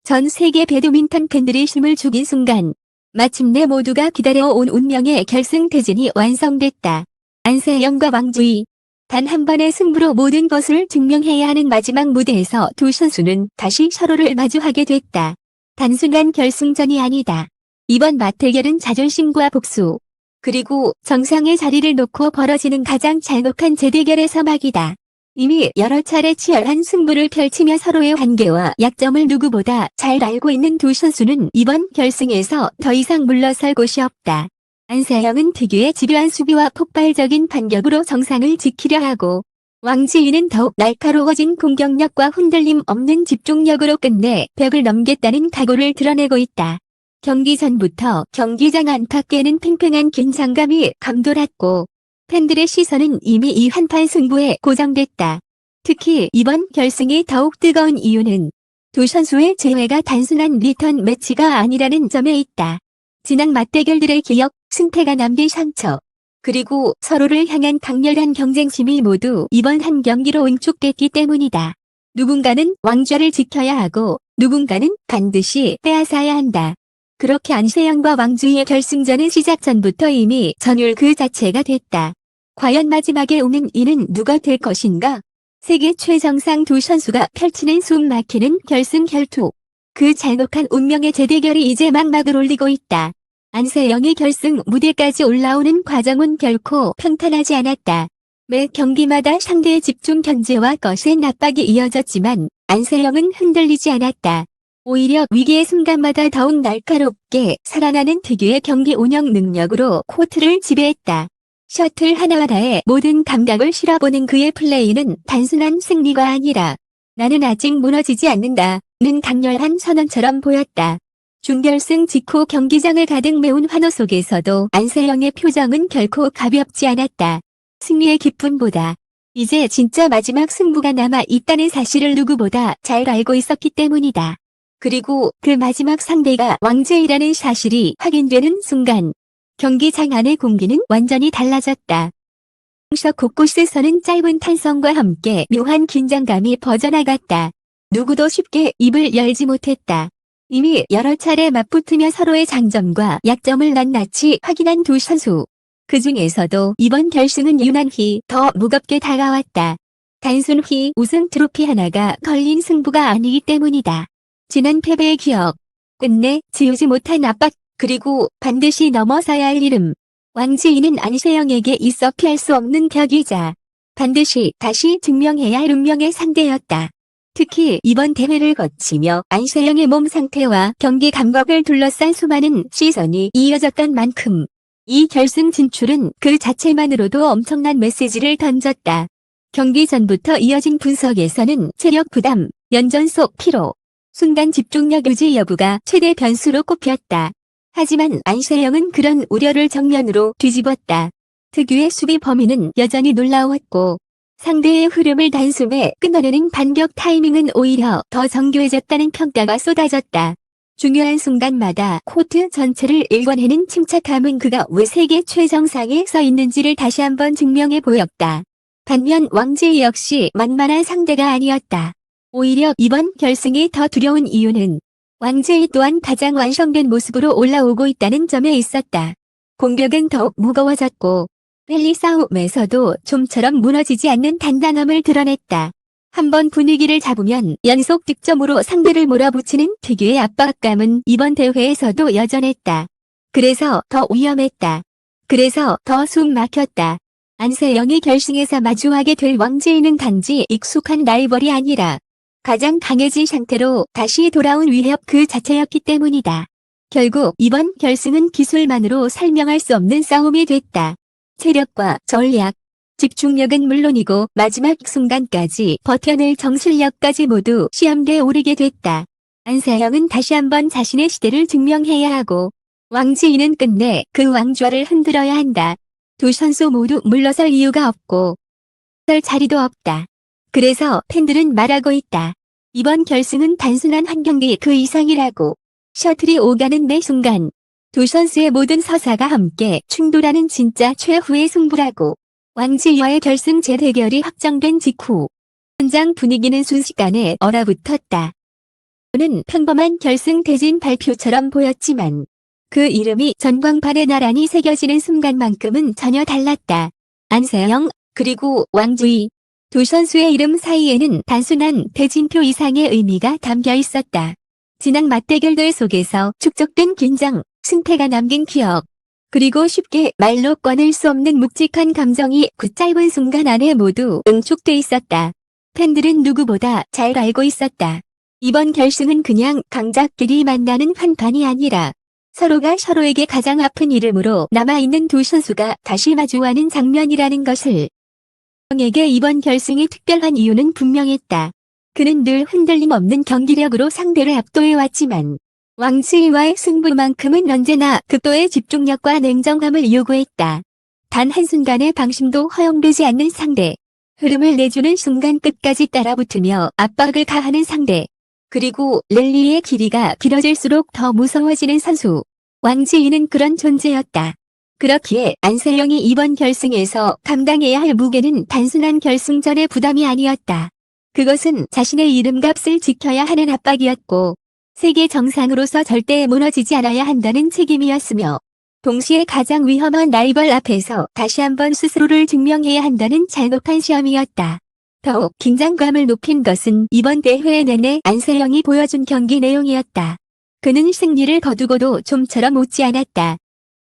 전 세계 배드민턴 팬들이 힘을 죽인 순간 마침내 모두가 기다려온 운명의 결승대진이 완성됐다. 안세영과 왕주희. 단 한 번의 승부로 모든 것을 증명해야 하는 마지막 무대에서 두 선수는 다시 서로를 마주하게 됐다. 단순한 결승전이 아니다. 이번 맞대결은 자존심과 복수, 그리고 정상의 자리를 놓고 벌어지는 가장 잔혹한 재대결의 서막이다. 이미 여러 차례 치열한 승부를 펼치며 서로의 한계와 약점을 누구보다 잘 알고 있는 두 선수는 이번 결승에서 더 이상 물러설 곳이 없다. 안세영은 특유의 집요한 수비와 폭발적인 반격으로 정상을 지키려 하고, 왕지희는 더욱 날카로워진 공격력과 흔들림 없는 집중력으로 끝내 벽을 넘겠다는 각오를 드러내고 있다. 경기 전부터 경기장 안팎에는 팽팽한 긴장감이 감돌았고, 팬들의 시선은 이미 이 한판 승부에 고정됐다. 특히 이번 결승이 더욱 뜨거운 이유는 두 선수의 재회가 단순한 리턴 매치가 아니라는 점에 있다. 지난 맞대결들의 기억, 승패가 남긴 상처, 그리고 서로를 향한 강렬한 경쟁심이 모두 이번 한 경기로 응축됐기 때문이다. 누군가는 왕좌를 지켜야 하고 누군가는 반드시 빼앗아야 한다. 그렇게 안세영과 왕주희의 결승전은 시작 전부터 이미 전율 그 자체가 됐다. 과연 마지막에 오는 이는 누가 될 것인가? 세계 최정상 두 선수가 펼치는 숨 막히는 결승 결투. 그 잔혹한 운명의 재대결이 이제 막막을 올리고 있다. 안세영이 결승 무대까지 올라오는 과정은 결코 평탄하지 않았다. 매 경기마다 상대의 집중 견제와 거센 압박이 이어졌지만 안세영은 흔들리지 않았다. 오히려 위기의 순간마다 더욱 날카롭게 살아나는 특유의 경기 운영 능력으로 코트를 지배했다. 셔틀 하나하나에 모든 감각을 실어보는 그의 플레이는 단순한 승리가 아니라 나는 아직 무너지지 않는다는 강렬한 선언처럼 보였다. 준결승 직후 경기장을 가득 메운 환호 속에서도 안세영의 표정은 결코 가볍지 않았다. 승리의 기쁨보다 이제 진짜 마지막 승부가 남아 있다는 사실을 누구보다 잘 알고 있었기 때문이다. 그리고 그 마지막 상대가 왕제이라는 사실이 확인되는 순간 경기장 안의 공기는 완전히 달라졌다. 석 곳곳에서는 짧은 탄성과 함께 묘한 긴장감이 퍼져나갔다. 누구도 쉽게 입을 열지 못했다. 이미 여러 차례 맞붙으며 서로의 장점과 약점을 낱낱이 확인한 두 선수. 그 중에서도 이번 결승은 유난히 더 무겁게 다가왔다. 단순히 우승 트로피 하나가 걸린 승부가 아니기 때문이다. 지난 패배의 기억, 끝내 지우지 못한 압박, 그리고 반드시 넘어서야 할 이름. 왕지희는 안세영에게 있어 피할 수 없는 벽이자 반드시 다시 증명해야 할 운명의 상대였다. 특히 이번 대회를 거치며 안세영의 몸 상태와 경기 감각을 둘러싼 수많은 시선이 이어졌던 만큼 이 결승 진출은 그 자체만으로도 엄청난 메시지를 던졌다. 경기 전부터 이어진 분석에서는 체력 부담, 연전 속 피로, 순간 집중력 유지 여부가 최대 변수로 꼽혔다. 하지만 안세영은 그런 우려를 정면으로 뒤집었다. 특유의 수비 범위는 여전히 놀라웠고 상대의 흐름을 단숨에 끊어내는 반격 타이밍은 오히려 더 정교해졌다는 평가가 쏟아졌다. 중요한 순간마다 코트 전체를 일관해낸 침착함은 그가 왜 세계 최정상에 서 있는지를 다시 한번 증명해 보였다. 반면 왕지희 역시 만만한 상대가 아니었다. 오히려 이번 결승이 더 두려운 이유는 왕지희 또한 가장 완성된 모습으로 올라오고 있다는 점에 있었다. 공격은 더욱 무거워졌고 랠리 싸움에서도 좀처럼 무너지지 않는 단단함을 드러냈다. 한번 분위기를 잡으면 연속 득점으로 상대를 몰아붙이는 특유의 압박감은 이번 대회에서도 여전했다. 그래서 더 위험했다. 그래서 더 숨 막혔다. 안세영이 결승에서 마주하게 될 왕지희는 단지 익숙한 라이벌이 아니라 가장 강해진 상태로 다시 돌아온 위협 그 자체였기 때문이다. 결국 이번 결승은 기술만으로 설명할 수 없는 싸움이 됐다. 체력과 전략, 집중력은 물론이고 마지막 순간까지 버텨낼 정신력까지 모두 시험대에 오르게 됐다. 안세영은 다시 한번 자신의 시대를 증명해야 하고 왕지희는 끝내 그 왕좌를 흔들어야 한다. 두 선수 모두 물러설 이유가 없고 설 자리도 없다. 그래서 팬들은 말하고 있다. 이번 결승은 단순한 한 경기 그 이상이라고. 셔틀이 오가는 매 순간 두 선수의 모든 서사가 함께 충돌하는 진짜 최후의 승부라고. 왕지희와의 결승 재대결이 확정된 직후 현장 분위기는 순식간에 얼어붙었다. 는 평범한 결승대진 발표처럼 보였지만 그 이름이 전광판에 나란히 새겨지는 순간만큼은 전혀 달랐다. 안세영, 그리고 왕주희. 두 선수의 이름 사이에는 단순한 대진표 이상의 의미가 담겨 있었다. 지난 맞대결들 속에서 축적된 긴장, 승패가 남긴 기억, 그리고 쉽게 말로 꺼낼 수 없는 묵직한 감정이 그 짧은 순간 안에 모두 응축돼 있었다. 팬들은 누구보다 잘 알고 있었다. 이번 결승은 그냥 강자끼리 만나는 한판이 아니라 서로가 서로에게 가장 아픈 이름으로 남아있는 두 선수가 다시 마주하는 장면이라는 것을. 에게 이번 결승이 특별한 이유는 분명했다. 그는 늘 흔들림 없는 경기력으로 상대를 압도해왔지만 왕주희와의 승부만큼은 언제나 극도의 집중력과 냉정함을 요구했다. 단 한순간의 방심도 허용되지 않는 상대. 흐름을 내주는 순간 끝까지 따라붙으며 압박을 가하는 상대. 그리고 랠리의 길이가 길어질수록 더 무서워지는 선수. 왕주희는 그런 존재였다. 그렇기에 안세영이 이번 결승에서 감당해야 할 무게는 단순한 결승전의 부담이 아니었다. 그것은 자신의 이름값을 지켜야 하는 압박이었고 세계 정상으로서 절대 무너지지 않아야 한다는 책임이었으며 동시에 가장 위험한 라이벌 앞에서 다시 한번 스스로를 증명해야 한다는 잔혹한 시험이었다. 더욱 긴장감을 높인 것은 이번 대회 내내 안세영이 보여준 경기 내용이었다. 그는 승리를 거두고도 좀처럼 웃지 않았다.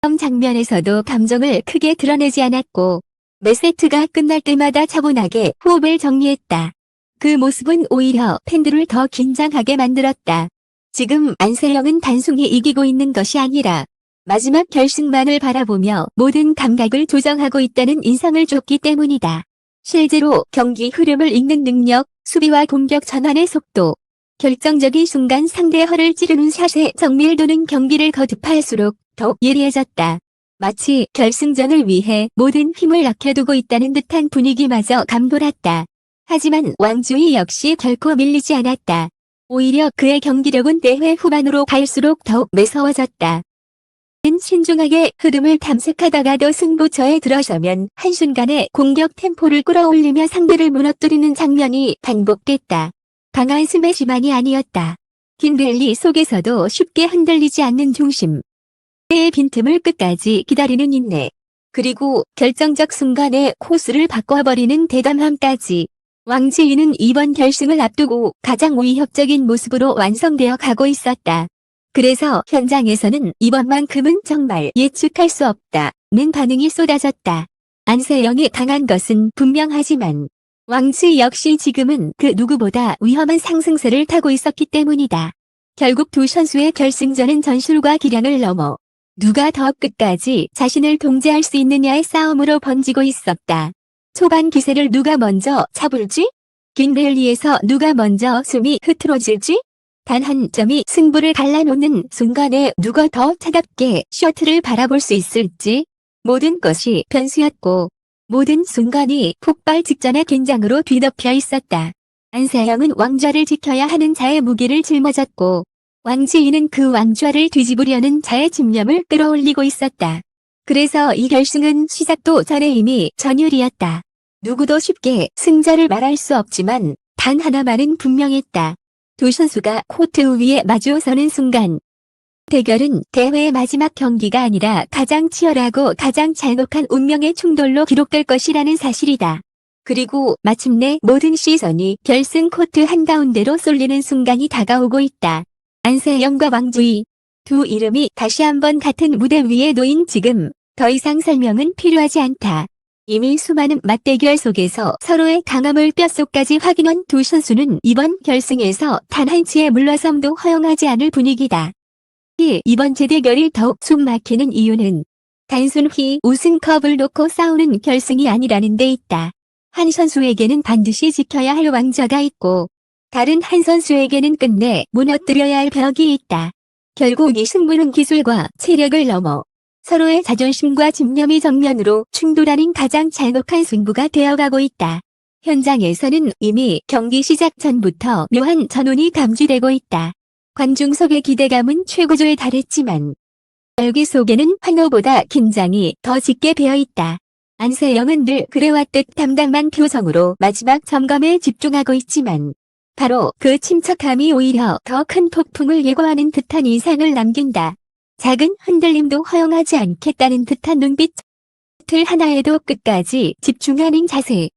다음 장면에서도 감정을 크게 드러내지 않았고 매 세트가 끝날 때마다 차분하게 호흡을 정리했다. 그 모습은 오히려 팬들을 더 긴장하게 만들었다. 지금 안세영은 단순히 이기고 있는 것이 아니라 마지막 결승만을 바라보며 모든 감각을 조정하고 있다는 인상을 줬기 때문이다. 실제로 경기 흐름을 읽는 능력, 수비와 공격 전환의 속도, 결정적인 순간 상대의 허를 찌르는 샷의 정밀도는 경기를 거듭할수록 더욱 예리해졌다. 마치 결승전을 위해 모든 힘을 아껴두고 있다는 듯한 분위기마저 감돌았다. 하지만 왕주희 역시 결코 밀리지 않았다. 오히려 그의 경기력은 대회 후반으로 갈수록 더욱 매서워졌다. 그는 신중하게 흐름을 탐색하다가도 승부처에 들어서면 한순간에 공격 템포를 끌어올리며 상대를 무너뜨리는 장면이 반복됐다. 강한 스매시만이 아니었다. 긴 랠리 속에서도 쉽게 흔들리지 않는 중심. 의 빈틈을 끝까지 기다리는 인내. 그리고 결정적 순간에 코스를 바꿔버리는 대담함까지. 왕주희는 이번 결승을 앞두고 가장 위협적인 모습으로 완성되어 가고 있었다. 그래서 현장에서는 이번만큼은 정말 예측할 수 없다는 반응이 쏟아졌다. 안세영이 강한 것은 분명하지만 왕주희 역시 지금은 그 누구보다 위험한 상승세를 타고 있었기 때문이다. 결국 두 선수의 결승전은 전술과 기량을 넘어 누가 더 끝까지 자신을 통제할 수 있느냐의 싸움으로 번지고 있었다. 초반 기세를 누가 먼저 잡을지? 긴 랠리에서 누가 먼저 숨이 흐트러질지? 단 한 점이 승부를 갈라놓는 순간에 누가 더 차갑게 셔틀을 바라볼 수 있을지? 모든 것이 변수였고 모든 순간이 폭발 직전의 긴장으로 뒤덮여 있었다. 안세영은 왕좌를 지켜야 하는 자의 무게를 짊어졌고 왕주희는 그 왕좌를 뒤집으려는 자의 집념을 끌어올리고 있었다. 그래서 이 결승은 시작도 전에 이미 전율이었다. 누구도 쉽게 승자를 말할 수 없지만 단 하나만은 분명했다. 두 선수가 코트 위에 마주서는 순간 대결은 대회의 마지막 경기가 아니라 가장 치열하고 가장 잔혹한 운명의 충돌로 기록될 것이라는 사실이다. 그리고 마침내 모든 시선이 결승 코트 한가운데로 쏠리는 순간이 다가오고 있다. 안세영과 왕주희. 두 이름이 다시 한번 같은 무대 위에 놓인 지금 더 이상 설명은 필요하지 않다. 이미 수많은 맞대결 속에서 서로의 강함을 뼛속까지 확인한 두 선수는 이번 결승에서 단 한 치의 물러섬도 허용하지 않을 분위기다. 이번 재대결이 더욱 숨막히는 이유는 단순히 우승컵을 놓고 싸우는 결승이 아니라는 데 있다. 한 선수에게는 반드시 지켜야 할 왕좌가 있고 다른 한 선수에게는 끝내 무너뜨려야 할 벽이 있다. 결국 이 승부는 기술과 체력을 넘어 서로의 자존심과 집념이 정면으로 충돌하는 가장 잔혹한 승부가 되어가고 있다. 현장에서는 이미 경기 시작 전부터 묘한 전운이 감지되고 있다. 관중 속의 기대감은 최고조에 달했지만 열기 속에는 환호보다 긴장이 더 짙게 배어있다. 안세영은 늘 그래왔듯 담담한 표정으로 마지막 점검에 집중하고 있지만 바로 그 침착함이 오히려 더 큰 폭풍을 예고하는 듯한 인상을 남긴다. 작은 흔들림도 허용하지 않겠다는 듯한 눈빛 하나에도 끝까지 집중하는 자세.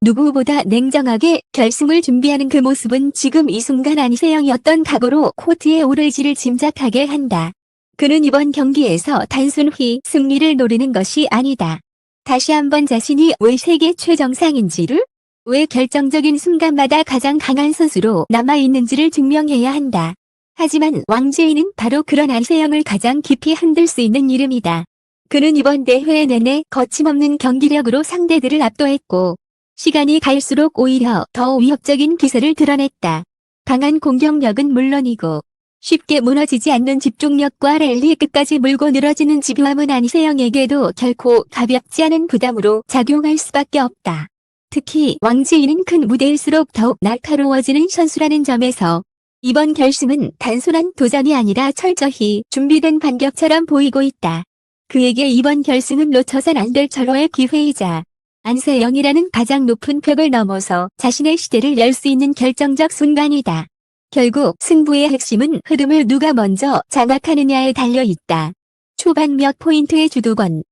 누구보다 냉정하게 결승을 준비하는 그 모습은 지금 이 순간 안세영이 어떤 각오로 코트에 오를지를 짐작하게 한다. 그는 이번 경기에서 단순히 승리를 노리는 것이 아니다. 다시 한번 자신이 왜 세계 최정상인지를, 왜 결정적인 순간마다 가장 강한 선수로 남아있는지를 증명해야 한다. 하지만 왕지이는 바로 그런 안세영을 가장 깊이 흔들 수 있는 이름이다. 그는 이번 대회 내내 거침없는 경기력으로 상대들을 압도했고, 시간이 갈수록 오히려 더 위협적인 기세를 드러냈다. 강한 공격력은 물론이고, 쉽게 무너지지 않는 집중력과 랠리 끝까지 물고 늘어지는 집요함은 안세영에게도 결코 가볍지 않은 부담으로 작용할 수밖에 없다. 특히 왕지이는 큰 무대일수록 더욱 날카로워지는 선수라는 점에서 이번 결승은 단순한 도전이 아니라 철저히 준비된 반격처럼 보이고 있다. 그에게 이번 결승은 놓쳐선 안 될 절호의 기회이자 안세영이라는 가장 높은 벽을 넘어서 자신의 시대를 열 수 있는 결정적 순간이다. 결국 승부의 핵심은 흐름을 누가 먼저 장악하느냐에 달려있다. 초반 몇 포인트의 주도권,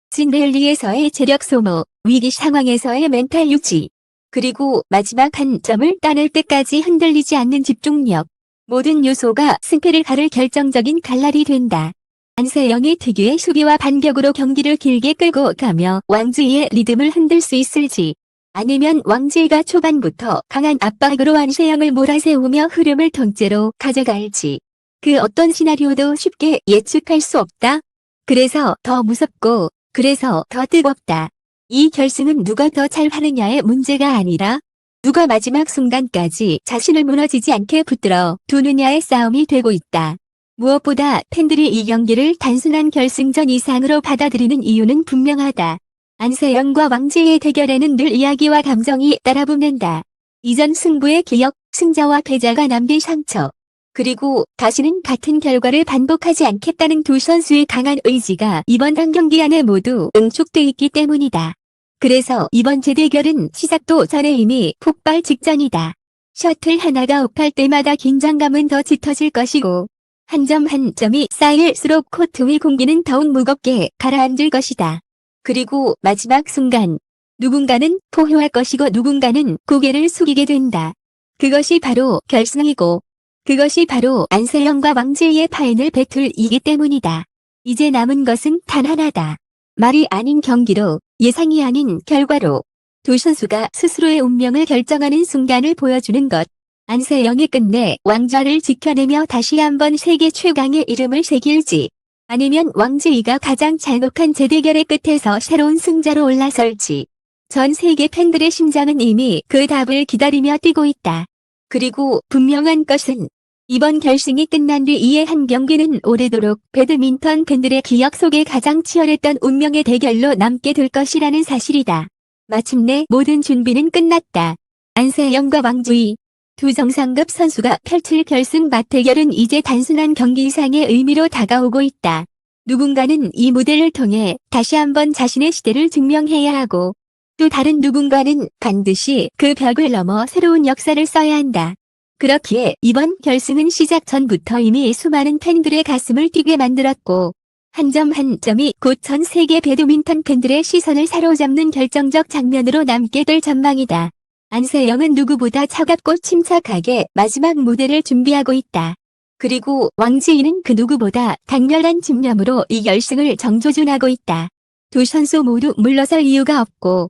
진 랠리에서의 체력 소모, 위기 상황에서의 멘탈 유지, 그리고 마지막 한 점을 따낼 때까지 흔들리지 않는 집중력. 모든 요소가 승패를 가를 결정적인 칼날이 된다. 안세영이 특유의 수비와 반격으로 경기를 길게 끌고 가며 왕지이의 리듬을 흔들 수 있을지, 아니면 왕지이가 초반부터 강한 압박으로 안세영을 몰아세우며 흐름을 통째로 가져갈지. 그 어떤 시나리오도 쉽게 예측할 수 없다. 그래서 더 무섭고, 그래서 더 뜨겁다. 이 결승은 누가 더 잘하느냐의 문제가 아니라 누가 마지막 순간까지 자신을 무너지지 않게 붙들어 두느냐의 싸움이 되고 있다. 무엇보다 팬들이 이 경기를 단순한 결승전 이상으로 받아들이는 이유는 분명하다. 안세영과 왕지이의 대결에는 늘 이야기와 감정이 따라붙는다. 이전 승부의 기억, 승자와 패자가 남긴 상처, 그리고 다시는 같은 결과를 반복하지 않겠다는 두 선수의 강한 의지가 이번 한 경기 안에 모두 응축돼 있기 때문이다. 그래서 이번 재대결은 시작도 전에 이미 폭발 직전이다. 셔틀 하나가 오갈 때마다 긴장감은 더 짙어질 것이고, 한 점 한 점이 쌓일수록 코트 위 공기는 더욱 무겁게 가라앉을 것이다. 그리고 마지막 순간, 누군가는 포효할 것이고 누군가는 고개를 숙이게 된다. 그것이 바로 결승이고, 그것이 바로 안세영과 왕지이의 파이널 배틀이기 때문이다. 이제 남은 것은 단 하나다. 말이 아닌 경기로, 예상이 아닌 결과로 두 선수가 스스로의 운명을 결정하는 순간을 보여주는 것. 안세영이 끝내 왕좌를 지켜내며 다시 한번 세계 최강의 이름을 새길지, 아니면 왕지이가 가장 잔혹한 재대결의 끝에서 새로운 승자로 올라설지. 전 세계 팬들의 심장은 이미 그 답을 기다리며 뛰고 있다. 그리고 분명한 것은 이번 결승이 끝난 뒤 이의 한 경기는 오래도록 배드민턴 팬들의 기억 속에 가장 치열했던 운명의 대결로 남게 될 것이라는 사실이다. 마침내 모든 준비는 끝났다. 안세영과 왕지이, 두 정상급 선수가 펼칠 결승 맞대결은 이제 단순한 경기 이상의 의미로 다가오고 있다. 누군가는 이 무대를 통해 다시 한번 자신의 시대를 증명해야 하고, 또 다른 누군가는 반드시 그 벽을 넘어 새로운 역사를 써야 한다. 그렇기에 이번 결승은 시작 전부터 이미 수많은 팬들의 가슴을 뛰게 만들었고, 한 점 한 점이 곧 전 세계 배드민턴 팬들의 시선을 사로잡는 결정적 장면으로 남게 될 전망이다. 안세영은 누구보다 차갑고 침착하게 마지막 무대를 준비하고 있다. 그리고 왕지이는 그 누구보다 강렬한 집념으로 이 결승을 정조준하고 있다. 두 선수 모두 물러설 이유가 없고,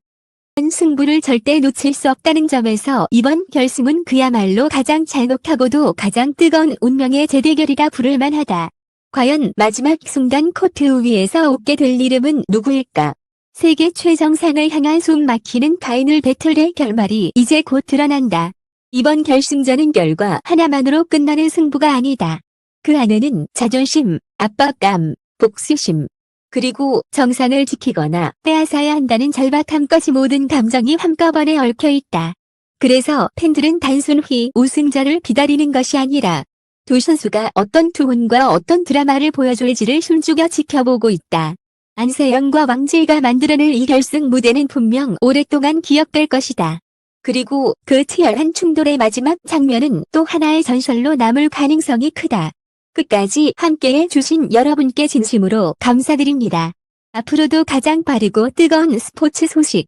승부를 절대 놓칠 수 없다는 점에서 이번 결승은 그야말로 가장 잔혹하고도 가장 뜨거운 운명의 재대결이라 부를 만하다. 과연 마지막 순간 코트 위에서 웃게 될 이름은 누구일까? 세계 최정상을 향한 숨 막히는 파이널 배틀의 결말이 이제 곧 드러난다. 이번 결승전은 결과 하나만으로 끝나는 승부가 아니다. 그 안에는 자존심, 압박감, 복수심, 그리고 정상을 지키거나 빼앗아야 한다는 절박함까지 모든 감정이 한꺼번에 얽혀있다. 그래서 팬들은 단순히 우승자를 기다리는 것이 아니라 두 선수가 어떤 투혼과 어떤 드라마를 보여줄지를 숨죽여 지켜보고 있다. 안세영과 왕지이가 만들어낼 이 결승 무대는 분명 오랫동안 기억될 것이다. 그리고 그 치열한 충돌의 마지막 장면은 또 하나의 전설로 남을 가능성이 크다. 끝까지 함께해 주신 여러분께 진심으로 감사드립니다. 앞으로도 가장 빠르고 뜨거운 스포츠 소식,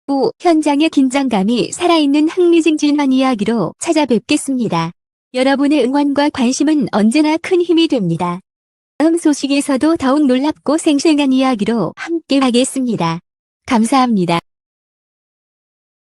또 현장의 긴장감이 살아있는 흥미진진한 이야기로 찾아뵙겠습니다. 여러분의 응원과 관심은 언제나 큰 힘이 됩니다. 다음 소식에서도 더욱 놀랍고 생생한 이야기로 함께하겠습니다. 감사합니다.